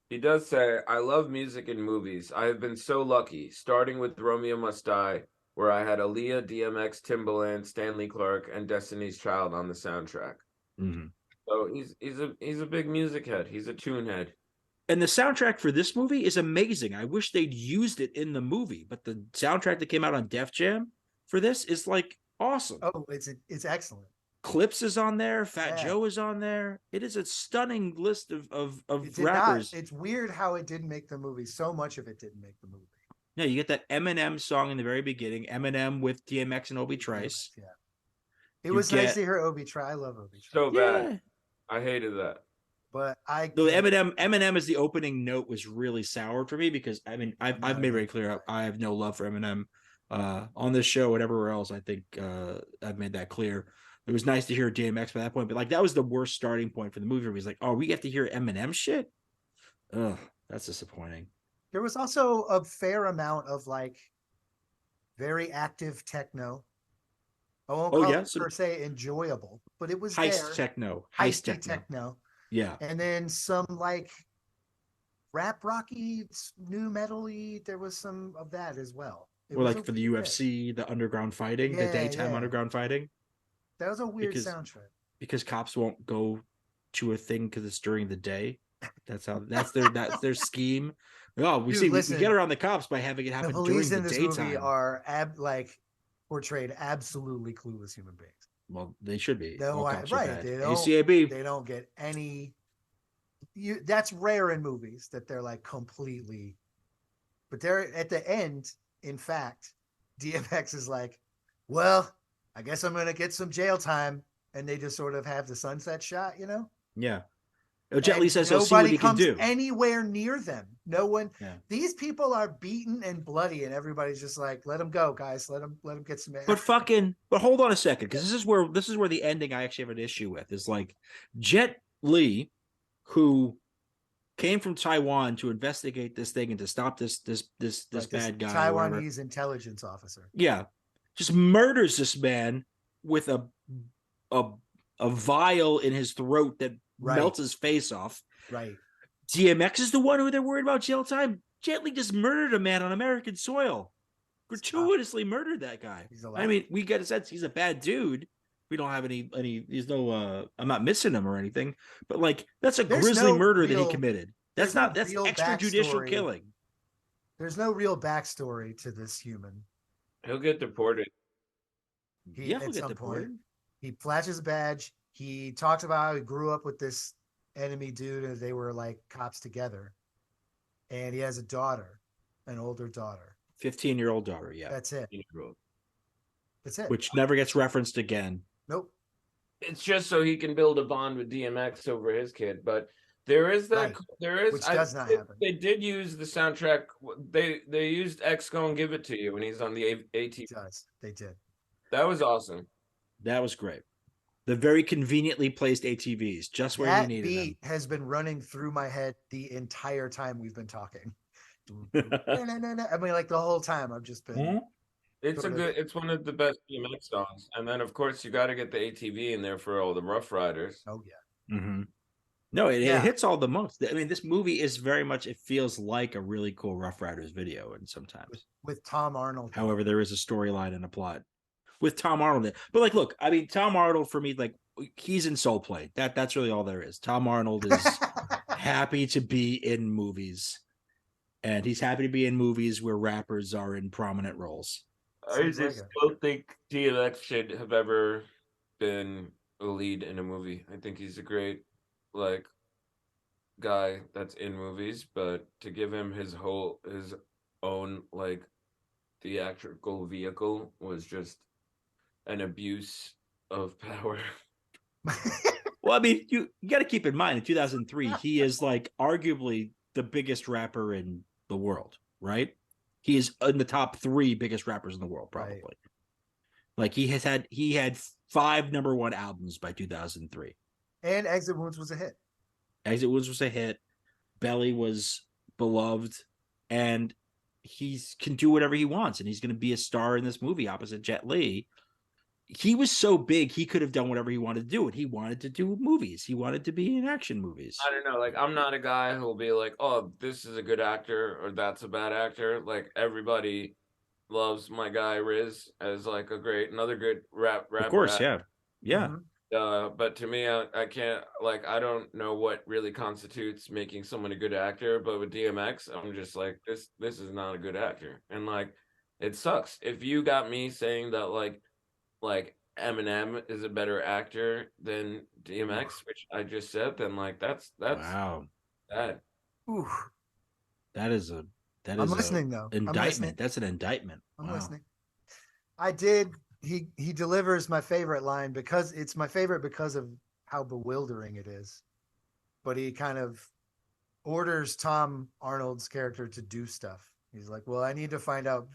he does say, "I love music and movies. I have been so lucky, starting with Romeo Must Die, where I had Aaliyah, DMX, Timbaland, Stanley Clarke, and Destiny's Child on the soundtrack." Mm-hmm. So he's a big music head. He's a tune head. And the soundtrack for this movie is amazing. I wish they'd used it in the movie, but the soundtrack that came out on Def Jam for this is awesome. Oh, it's excellent. Clips is on there. Fat Joe is on there. It is a stunning list of rappers. It's weird how it didn't make the movie. So much of it didn't make the movie. Yeah, you get that Eminem song in the very beginning. Eminem with DMX and Obi Trice. Yeah. It was nice to hear Obi Trice. I love Obi Trice. So bad. I hated that. But Eminem as the opening note was really sour for me because I've made very clear I have no love for Eminem on this show and everywhere else. I think I've made that clear. It was nice to hear DMX by that point, but that was the worst starting point for the movie. Where he's oh, we have to hear Eminem shit. Ugh, that's disappointing. There was also a fair amount of very active techno. I won't call it per se enjoyable, but it was heist techno. Yeah. And then some rap rocky, new metal-y. There was some of that as well. Or for the UFC, the underground fighting, the daytime underground fighting. That was a weird soundtrack. Because cops won't go to a thing because it's during the day. That's their scheme. Oh, we get around the cops by having it happen during the daytime. The police in this movie are portrayed absolutely clueless human beings. Well, they should be. No, right. ACAB. They don't get any. That's rare in movies that they're completely. But they're at the end. In fact, DMX is well, I guess I'm gonna get some jail time, and they just sort of have the sunset shot, Yeah. Jet Li says he'll see what he can do. Nobody comes anywhere near them. No one. Yeah. These people are beaten and bloody, and everybody's just let them go, guys. Let them get some air. But hold on a second, because this is where the ending I actually have an issue with is Jet Li, who came from Taiwan to investigate this thing and to stop this bad guy. Taiwanese intelligence officer. Yeah, just murders this man with a vial in his throat that melts his face off. Right. DMX is the one who they're worried about jail time. Jet Li just murdered a man on American soil. Gratuitously murdered that guy. We get a sense he's a bad dude, We don't have any. There's no. I'm not missing him or anything. But like, that's a There's grisly no murder that he real- committed. there's That's not. no That's real extrajudicial backstory. killing. There's no real backstory to this human. He'll get deported. Yeah, At we'll get some deported. point, he flashes a badge. He talks about how he grew up with this enemy dude, and they were like cops together. And he has a daughter, an older daughter. 15-year-old daughter. Yeah, That's it. That's it. which never gets referenced again. Nope. It's just so he can build a bond with DMX over his kid. But there is that. Right. There is. Which does not happen. They did use the soundtrack. They used X Go and Give It to You when he's on the ATV. It does. They did. That was awesome. That was great. The very conveniently placed ATVs, just where That you needed beat has been running through my head the entire time we've been talking. them. I mean, like the whole time I've just been. It's it's one of the best DMX songs. And then of course you got to get the ATV in there for all the Rough Riders. Oh yeah. Mm-hmm. No, it Yeah. hits all the most. I mean, this movie is very much. It feels like a really cool Rough Riders video, and sometimes, With Tom Arnold. however, there is a storyline and a plot with Tom Arnold. But like, look, I mean, Tom Arnold for me, like, he's in Soul Plane. That's really all there is. Tom Arnold is happy to be in movies, and he's happy to be in movies where rappers are in prominent roles. I Seems just like it. don't think DMX should have ever been a lead in a movie. I think he's a great like guy that's in movies, but to give him his own like theatrical vehicle was just an abuse of power. Well, I mean, you got to keep in mind, in 2003, he is like arguably the biggest rapper in the world, right? He is in the top 3 biggest rappers in the world, probably. Right. Like he had 5 #1 albums by 2003. And Exit Wounds was a hit. Exit Wounds was a hit. Belly was beloved, and he can do whatever he wants, and he's going to be a star in this movie opposite Jet Li. He was so big, he could have done whatever he wanted to do, and he wanted to do movies. He wanted to be in action movies. I don't know, like I'm not a guy who'll be like, oh, this is a good actor or that's a bad actor. Like everybody loves my guy Riz as like another good rapper. Of course, yeah. Mhm. But to me, I can't like I don't know what really constitutes making someone a good actor. But with DMX, I'm just like this is not a good actor, and like it sucks. If you got me saying that like Eminem is a better actor than DMX, which I just said, then like that's Wow. bad. Ooh, I'm listening, though. I'm Indictment. listening. That's an indictment. I'm Wow. listening. He delivers my favorite line because it's my favorite because of how bewildering it is. But he kind of orders Tom Arnold's character to do stuff. He's like, well, you need to find out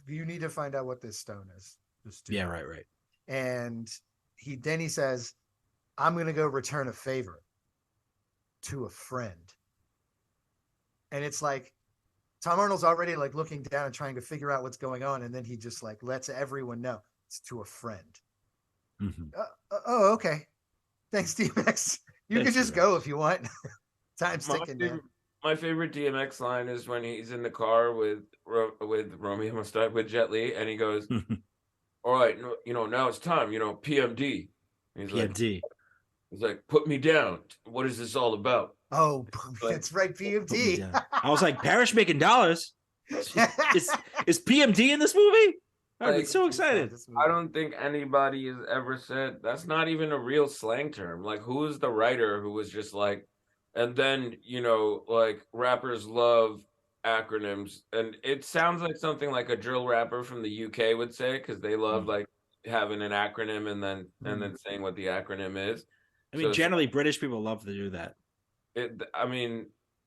what this stone is. Just do Yeah, it." right. And he says, I'm going to go return a favor to a friend. And it's like, Tom Arnold's already like looking down and trying to figure out what's going on. And then he just like lets everyone know it's to a friend. Mm-hmm. Oh, okay. Thanks, DMX. You can just go if you want. Time's ticking down. My favorite DMX line is when he's in the car with Romeo Mustang with Jet Li, and he goes, "All right, now it's time. PMD." And PMD. He's like, "Put me down. What is this all about?" Oh, that's right, PMD. Yeah. I was like, Parrish making dollars. Is PMD in this movie? I'm Like, so excited. I don't think anybody has ever said that's not even a real slang term. Like, who is the writer who was just like, and then, like rappers love acronyms. And it sounds like something like a drill rapper from the UK would say, because they love like having an acronym and then saying what the acronym is. I mean, generally British people love to do that.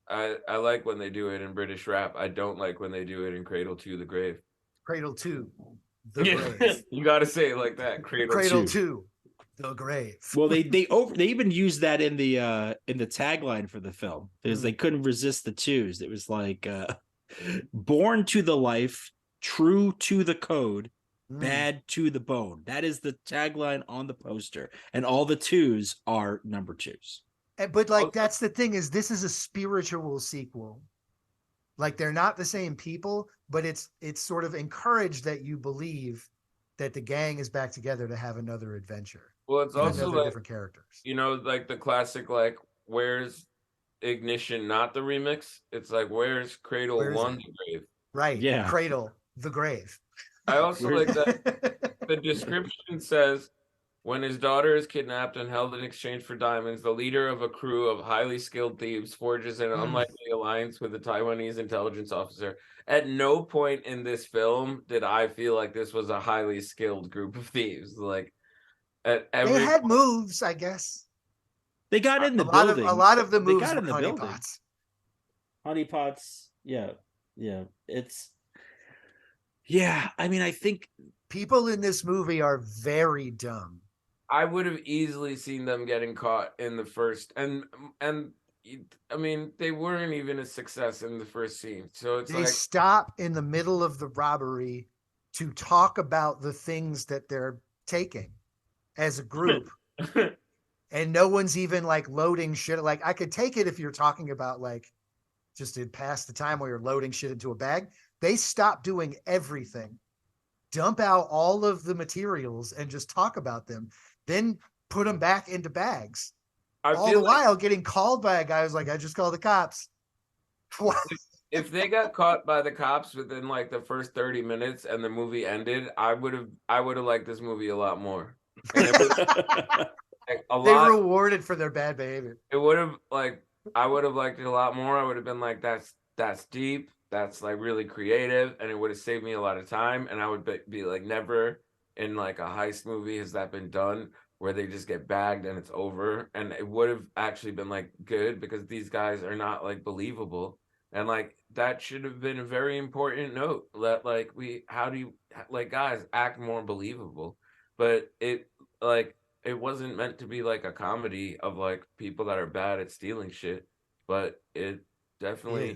I like when they do it in British rap. I don't like when they do it in Cradle to the Grave. Cradle to the grave. You got to say it like that. Cradle to the grave. Well, they even used that in the tagline for the film because they couldn't resist the twos. It was like born to the life, true to the code, bad to the bone. That is the tagline on the poster, and all the twos are number twos. But like that's the thing is this is a spiritual sequel. Like they're not the same people, but it's sort of encouraged that you believe that the gang is back together to have another adventure. Well, it's even though also they're like, different characters. you know, like the classic, like, where's Ignition, not the remix? It's like, where's Cradle Where is One, it? the grave? Right. Yeah. Cradle, the grave. I also Where's- like that the description says, when his daughter is kidnapped and held in exchange for diamonds, the leader of a crew of highly skilled thieves forges an unlikely alliance with a Taiwanese intelligence officer. At no point in this film did I feel like this was a highly skilled group of thieves. Like, at They every had moves, I guess. They got in the A building. lot of the They moves got were in the building. honeypots. Honeypots. Yeah. Yeah. It's. Yeah. I mean, I think. People in this movie are very dumb. I would have easily seen them getting caught in the first, and I mean, they weren't even a success in the first scene. So it's They like, stop in the middle of the robbery to talk about the things that they're taking as a group. And no one's even like loading shit. Like, I could take it if you're talking about like just to pass the time where you're loading shit into a bag. They stop doing everything, dump out all of the materials and just talk about them, then put them back into bags. I All the feel like while getting called by a guy who's like, I just called the cops. if they got caught by the cops within like the first 30 minutes and the movie ended, I would have liked this movie a lot more. And it was like, They rewarded for their bad behavior. it would have like I would have liked it a lot more. I would have been like, that's deep, that's like really creative, and it would have saved me a lot of time. And I would be like, never in like a heist movie has that been done where they just get bagged and it's over. And it would have actually been like good because these guys are not like believable. And like that should have been a very important note that like how do you like guys act more believable? But it like it wasn't meant to be like a comedy of like people that are bad at stealing shit, but it definitely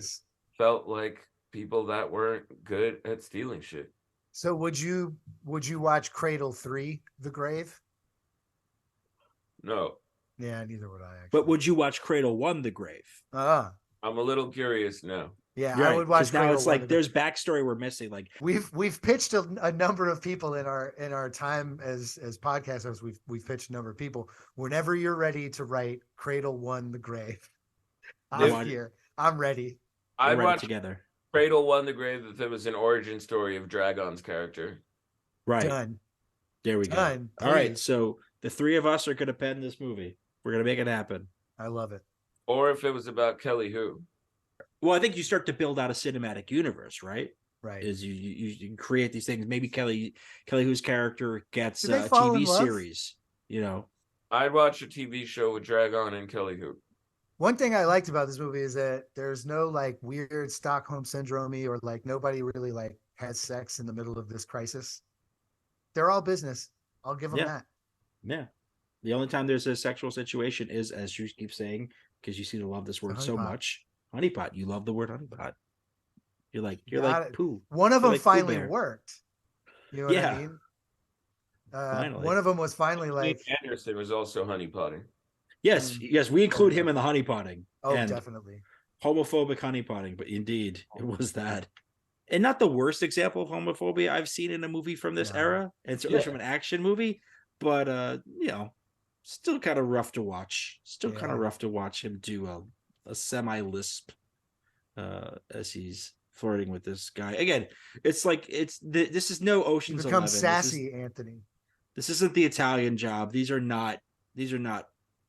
felt like people that weren't good at stealing shit. So would you watch Cradle 3, The Grave? No. Yeah, neither would I actually. But would you watch Cradle 1, The Grave? I'm a little curious now. Yeah, Right, I would watch. Now Cradle it's 1 like there's backstory we're missing. Like we've pitched a number of people in our time as podcasters. We've pitched a number of people. Whenever you're ready to write Cradle 1, The Grave, I'm here. I'm ready. I'd watch together. Cradle 1, The Grave if it was an origin story of Dragon's character. Right. Done. There we go. Done, all right. So the three of us are going to pen this movie. We're going to make it happen. I love it. Or if it was about Kelly Who. Well, I think you start to build out a cinematic universe, right? Right. Is you create these things. Maybe Kelly Who's character gets a TV series. You know, I'd watch a TV show with Dragon and Kelly Who. One thing I liked about this movie is that there's no like weird Stockholm syndrome-y or like nobody really like has sex in the middle of this crisis. They're all business. I'll give them that. Yeah. The only time there's a sexual situation is, as you keep saying, because you seem to love this word so much. Honeypot. You love the word honeypot. You're like poo. One of them finally worked. You know what I mean? Finally. One of them was finally like Anderson was also honeypotting. Yes, we include him in the honeypotting. Oh, definitely. Homophobic honeypotting, but indeed it was that. And not the worst example of homophobia I've seen in a movie from this era, and certainly from an action movie, but you know, still kind of rough to watch. Kind of rough to watch him do a semi-lisp as he's flirting with this guy. Again, it's like this is no Ocean's 11. Become sassy, Anthony. This isn't the Italian Job. These are not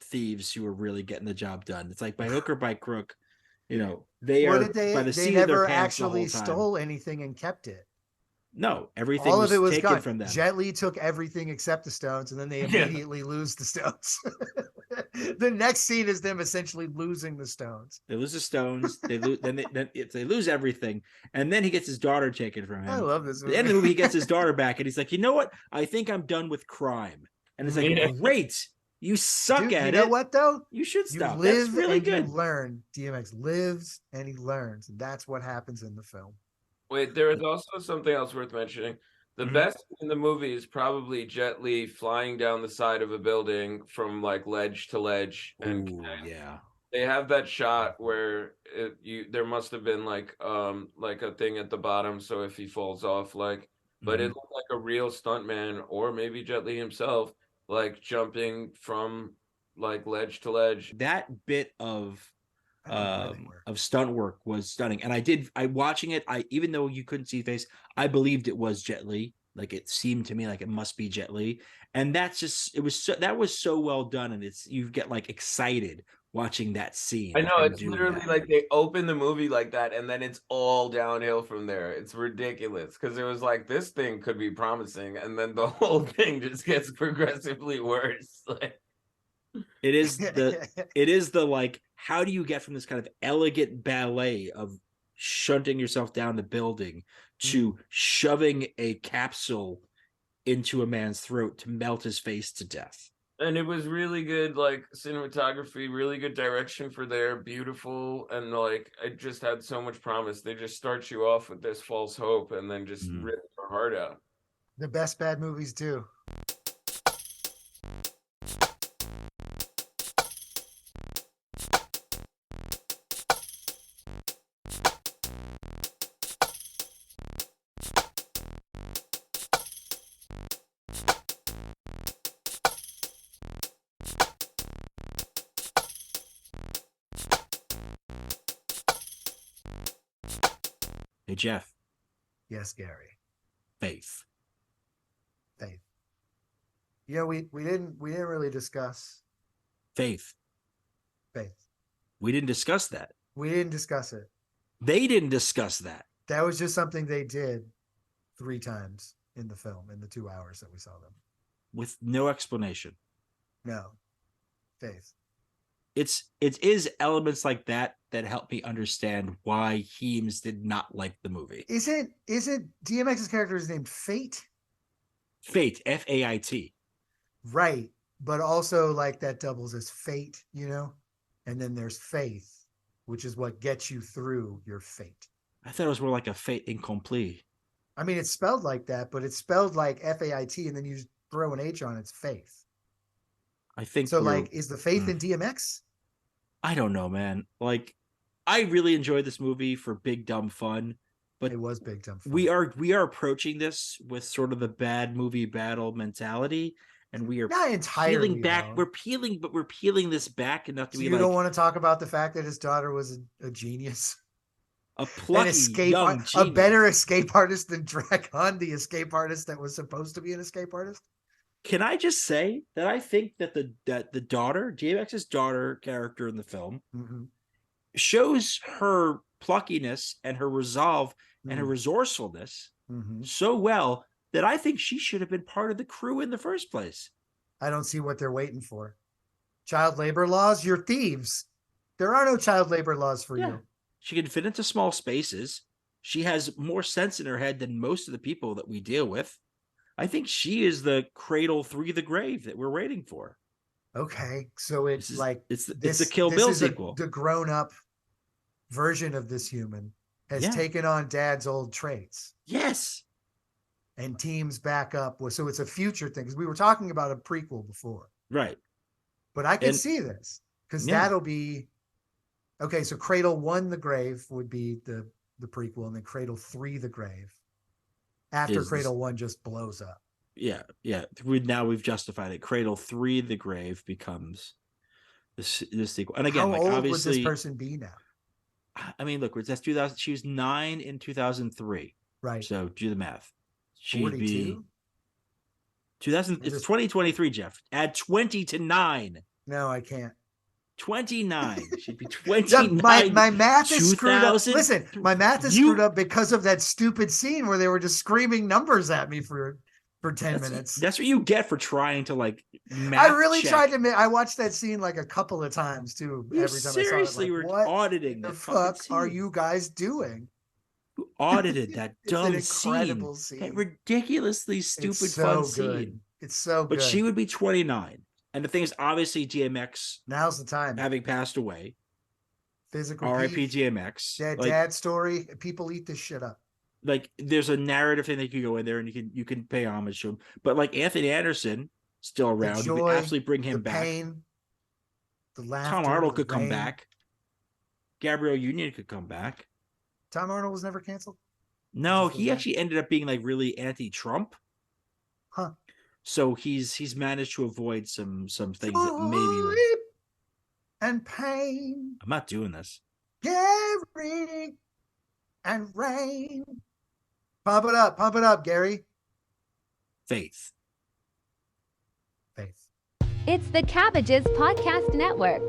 thieves who are really getting the job done. It's like by hook or by crook, you know, they never actually stole anything and kept it. No, everything all of it was taken gone from them. Jet Li took everything except the stones, and then they immediately lose the stones. The next scene is them essentially losing the stones. They lose the stones. They lose. then they lose everything, and then he gets his daughter taken from him. I love this movie. At the end of the movie, he gets his daughter back, and he's like, you know what? I think I'm done with crime. And it's like, great. You suck at it. You know what though? You should stop. You live that's really and good. You learn. DMX lives and he learns. And that's what happens in the film. Wait, there is also something else worth mentioning. The best in the movie is probably Jet Li flying down the side of a building from like ledge to ledge. And they have that shot where there must have been like a thing at the bottom, so if he falls off, like, but it looked like a real stuntman or maybe Jet Li himself like jumping from like ledge to ledge. That bit of I don't know where they were. stunt work was stunning. And I watching it, even though you couldn't see face, I believed it was Jet Li. Like it seemed to me like it must be Jet Li. And that was so well done. And you get like excited watching that scene. I know, of him it's doing literally that. like they open the movie like that, and then it's all downhill from there. It's ridiculous because it was like this thing could be promising, and then the whole thing just gets progressively worse. Like, It is the like, how do you get from this kind of elegant ballet of shunting yourself down the building to shoving a capsule into a man's throat to melt his face to death? and it was really good, like cinematography, really good direction for there, beautiful, and like it just had so much promise. They just start you off with this false hope, and then just rip your heart out. The best bad movies do. Hey, Jeff. Yes, Gary. Faith. Faith. You know, we didn't really discuss Faith. faith. We didn't discuss that. We didn't discuss it. They didn't discuss that. That was just something they did 3 times in the film in the 2 hours that we saw them. With no explanation. No. Faith. It is elements like that help me understand why Heems did not like the movie. Isn't DMX's character is named Fate? Fate, F-A-I-T. Right. But also like that doubles as fate, you know? And then there's faith, which is what gets you through your fate. I thought it was more like a fait incomplete. I mean, it's spelled like that, but it's spelled like F-A-I-T, and then you just throw an H on it's faith. I think so. Like, is the faith in DMX? I don't know, man. Like, I really enjoyed this movie for big dumb fun, but it was big dumb fun. We are approaching this with sort of the bad movie battle mentality, and we are not entirely peeling back. Though. We're peeling this back enough to so be you like. You don't want to talk about the fact that his daughter was a genius. A plucky young genius. A better escape artist than Dragon, the escape artist that was supposed to be an escape artist. Can I just say that I think that the daughter, DMX's daughter character in the film, shows her pluckiness and her resolve and her resourcefulness so well that I think she should have been part of the crew in the first place. I don't see what they're waiting for. Child labor laws? You're thieves. There are no child labor laws for you. She can fit into small spaces. She has more sense in her head than most of the people that we deal with. I think she is the Cradle 3 the grave that we're waiting for. Okay, so it's it's a Kill Bill sequel. The grown-up version of this human has taken on Dad's old traits. Yes. And teams back up. So it's a future thing, because we were talking about a prequel before. Right. But I can see this, because that'll be... Okay, so Cradle 1 the grave would be the prequel, and then Cradle 3 the grave. After Cradle 1 just blows up. Yeah. We've justified it. Cradle 3 the grave becomes this sequel. And again, how old would obviously this person be now? I mean, look, that's 2000. She was 9 in 2003. Right. So do the math. She'd 42? be 2000. It's 2023, Jeff. Add 20 to 9. No, I can't. 29. She'd be 29. my math is screwed up. Listen, my math is screwed up because of that stupid scene where they were just screaming numbers at me for 10 minutes. That's what you get for trying to like math I really tried to I watched that scene like a couple of times too. You every time seriously I saw it. Like, were auditing the fuck scene. are you guys doing? You audited that dumb scene. That ridiculously stupid fun scene. It's so good. But she would be 29. And the thing is, obviously, DMX. Now's the time. Having passed away. Physical. R.I.P. DMX. Dad story. People eat this shit up. Like, there's a narrative thing that you can go in there and you can pay homage to him. But like Anthony Anderson, still around, you could absolutely bring him back. Pain, the laughter, Tom Arnold could come back. Gabrielle Union could come back. Tom Arnold was never canceled? No, he actually ended up being like really anti-Trump. Huh. So he's managed to avoid some things that maybe. Joy and pain, I'm not doing this. Gary and rain. Pump it up, Gary. Faith. Faith. It's the Cabbages Podcast Network.